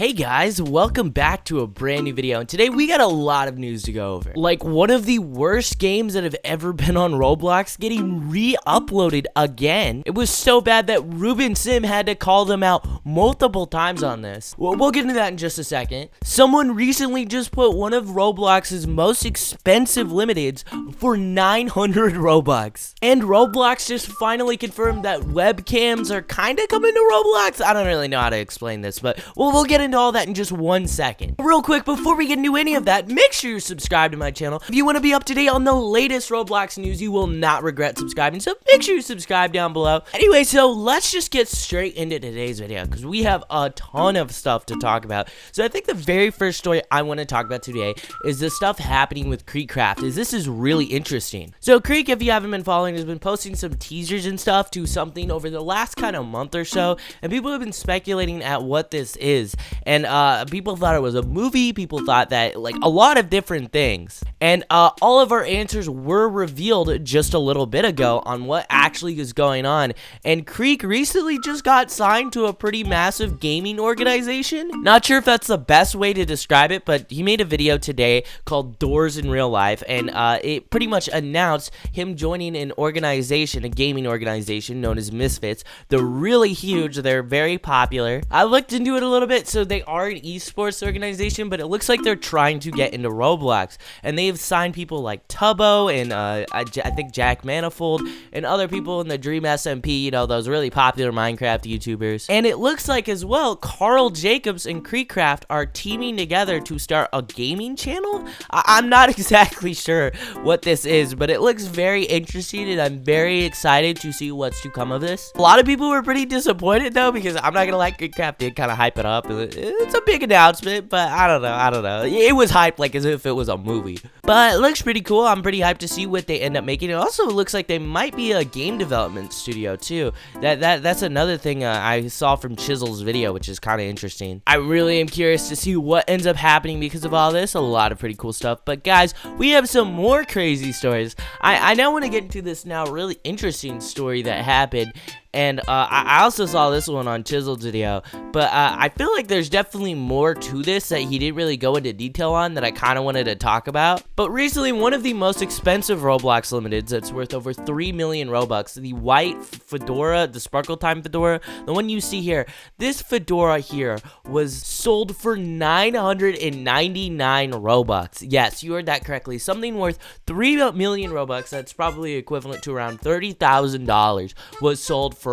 Hey guys, welcome back to a brand new video, and today we got a lot of news to go over. Like one of the worst games that have ever been on Roblox getting re-uploaded again. It was so bad that Reuben Sim had to call them out multiple times on this. We'll get into that in just a second. Someone recently just put one of Roblox's most expensive limiteds for 900 Robux. And Roblox just finally confirmed that webcams are kind of coming to Roblox. I don't really know how to explain this, but we'll get into all that in just 1 second. Real quick, before we get into any of that, make sure you subscribe to my channel. If you want to be up to date on the latest Roblox news, you will not regret subscribing, so make sure you subscribe down below. Anyway, so let's just get straight into today's video, because we have a ton of stuff to talk about. So I think the very first story I want to talk about today is the stuff happening with Creecraft, as this is really interesting. So Creek, if you haven't been following, has been posting some teasers and stuff to something over the last kind of month or so, and people have been speculating at what this is. And people thought it was a movie, people thought that, like, a lot of different things. And all of our answers were revealed just a little bit ago on what actually is going on. And Creek recently just got signed to a pretty massive gaming organization. Not sure if that's the best way to describe it, but he made a video today called Doors in Real Life, and it pretty much announced him joining an organization, a gaming organization known as Misfits. They're really huge, they're very popular. I looked into it a little bit, so they are an esports organization, but it looks like they're trying to get into Roblox, and they've signed people like Tubbo and I think Jack Manifold and other people in the Dream SMP, you know, those really popular Minecraft YouTubers. And it looks like as well Karl Jacobs and Creecraft are teaming together to start a gaming channel. I'm not exactly sure what this is, but it looks very interesting, and I'm very excited to see what's to come of this. A lot of people were pretty disappointed though, because I'm not gonna lie, Creecraft did kind of hype it up. It's a big announcement, but I don't know. It was hyped like as if it was a movie. But it looks pretty cool. I'm pretty hyped to see what they end up making. It also looks like they might be a game development studio too. That's another thing I saw from Chisel's video, which is kind of interesting. I really am curious to see what ends up happening because of all this. A lot of pretty cool stuff. But guys, we have some more crazy stories. I now want to get into this now really interesting story that happened. And I also saw this one on Chisel's video, but I feel like there's definitely more to this that he didn't really go into detail on that I kind of wanted to talk about. But recently, one of the most expensive Roblox limiteds that's worth over 3 million Robux, the white fedora, the sparkle time fedora, the one you see here, this fedora here was sold for 999 Robux. Yes, you heard that correctly. Something worth 3 million Robux, that's probably equivalent to around $30,000, was sold for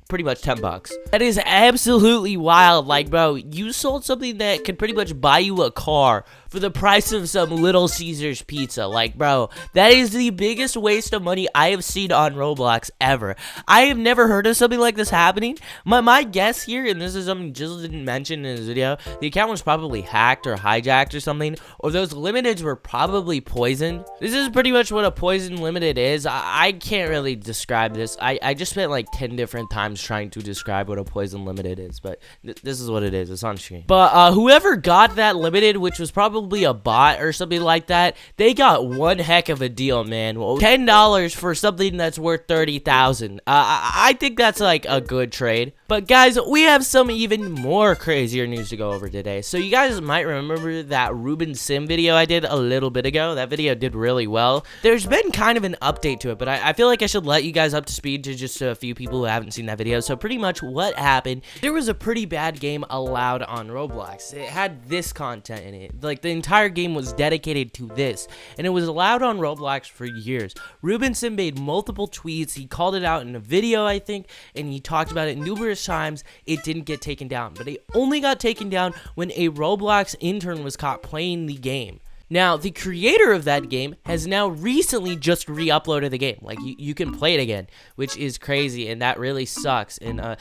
pretty much 10 bucks. That is absolutely wild. Like, bro, you sold something that could pretty much buy you a car for the price of some Little Caesars pizza. Like, bro, that is the biggest waste of money I have seen on Roblox ever. I have never heard of something like this happening. My guess here, and this is something Jizzle didn't mention in his video, the account was probably hacked or hijacked or something, or those limiteds were probably poisoned. This is pretty much what a poison limited is. I can't really describe this. I just spent like 10 different times trying to describe what a poison limited is, but this is what it is. It's on screen. But whoever got that limited, which was probably a bot or something like that, they got one heck of a deal, man. Well, $10 for something that's worth 30,000. I think that's like a good trade. But guys, we have some even more crazier news to go over today. So you guys might remember that Reuben Sim video I did a little bit ago. That video did really well. There's been kind of an update to it, but I feel like I should let you guys up to speed to just a few people who haven't seen that video. So pretty much what happened, there was a pretty bad game allowed on Roblox. It had this content in it. Like, the entire game was dedicated to this, and it was allowed on Roblox for years. Reuben Sim made multiple tweets. He called it out in a video, I think, and he talked about it numerous times. It didn't get taken down, but it only got taken down when a Roblox intern was caught playing the game. Now, the creator of that game has now recently just re-uploaded the game. Like, you can play it again, which is crazy, and that really sucks. And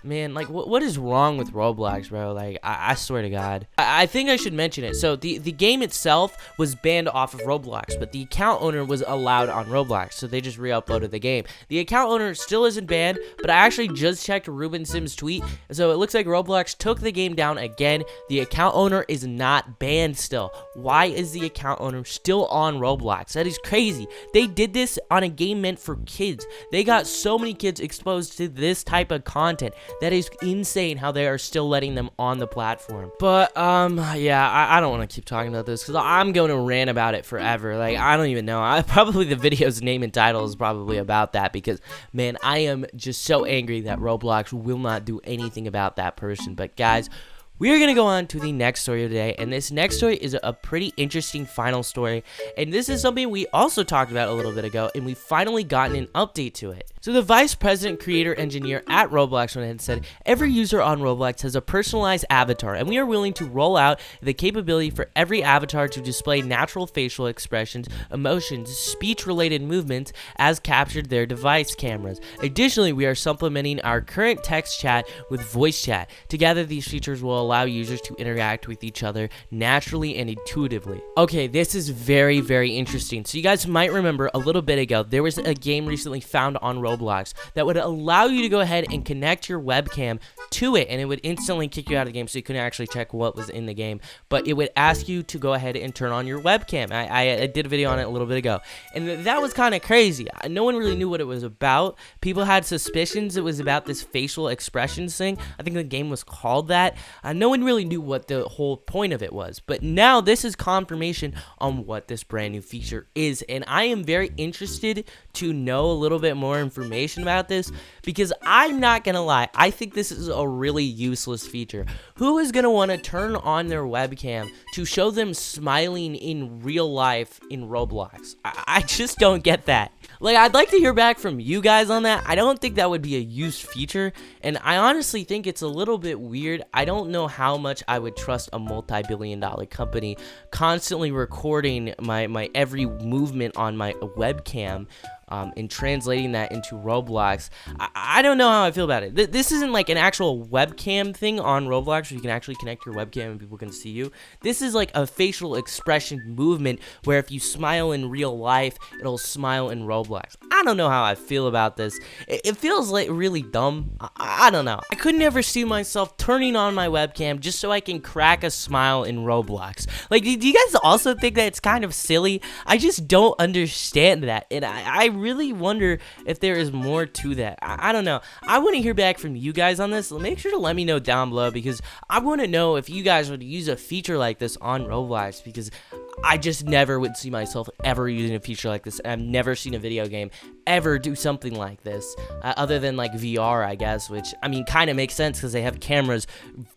man, like, what is wrong with Roblox, bro? Like, I swear to God. I think I should mention it. So the game itself was banned off of Roblox, but the account owner was allowed on Roblox, so they just re-uploaded the game. The account owner still isn't banned, but I actually just checked Reuben Sim's tweet, so it looks like Roblox took the game down again. The account owner is not banned still. Why is the account owner still on Roblox? That is crazy. They did this on a game meant for kids. They got so many kids exposed to this type of content content. That is insane how they are still letting them on the platform. But yeah, I don't want to keep talking about this because I'm going to rant about it forever. Like, I don't even know. Probably the video's name and title is probably about that because, man, I am just so angry that Roblox will not do anything about that person. But guys, we are going to go on to the next story of the day, and this next story is a pretty interesting final story, and this is something we also talked about a little bit ago, and we finally gotten an update to it. So the vice president creator engineer at Roblox went ahead and said, every user on Roblox has a personalized avatar, and we are willing to roll out the capability for every avatar to display natural facial expressions, emotions, speech-related movements as captured their device cameras. Additionally, we are supplementing our current text chat with voice chat. Together, these features will allow users to interact with each other naturally and intuitively. Okay, this is very, very interesting. So you guys might remember a little bit ago, there was a game recently found on Roblox that would allow you to go ahead and connect your webcam to it, and it would instantly kick you out of the game, so you couldn't actually check what was in the game, but it would ask you to go ahead and turn on your webcam. I did a video on it a little bit ago, and that was kind of crazy. No one really knew what it was about. People had suspicions it was about this facial expressions thing. I think the game was called that. No one really knew what the whole point of it was, but now this is confirmation on what this brand new feature is, and I am very interested to know a little bit more information about this, because I'm not gonna lie, I think this is a really useless feature. Who is gonna want to turn on their webcam to show them smiling in real life in Roblox? I just don't get that. Like, I'd like to hear back from you guys on that. I don't think that would be a used feature, and I honestly think it's a little bit weird. I don't know how much I would trust a multi-billion-dollar company constantly recording my every movement on my webcam and translating that into Roblox. I don't know how I feel about it. This isn't like an actual webcam thing on Roblox where you can actually connect your webcam and people can see you. This is like a facial expression movement where if you smile in real life, it'll smile in Roblox. I don't know how I feel about this. It feels like really dumb. I don't know. I could never see myself turning on my webcam just so I can crack a smile in Roblox. Like, do you guys also think that it's kind of silly? I just don't understand that, and I really wonder if there is more to that. I don't know. I want to hear back from you guys on this. Make sure to let me know down below, because I want to know if you guys would use a feature like this on Roblox, because I just never would see myself ever using a feature like this. I've never seen a video game ever do something like this, other than like VR, I guess, which, I mean, kind of makes sense because they have cameras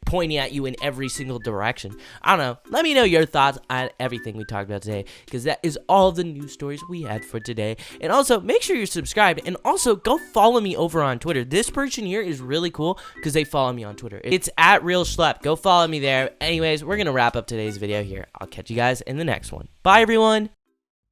pointing at you in every single direction. I don't know. Let me know your thoughts on everything we talked about today, because that is all the news stories we had for today. And also, make sure you're subscribed, and also go follow me over on Twitter. This person here is really cool because they follow me on Twitter. It's at Real Schlep. Go follow me there. Anyways, we're gonna wrap up today's video here. I'll catch you guys in the next one. Bye, everyone.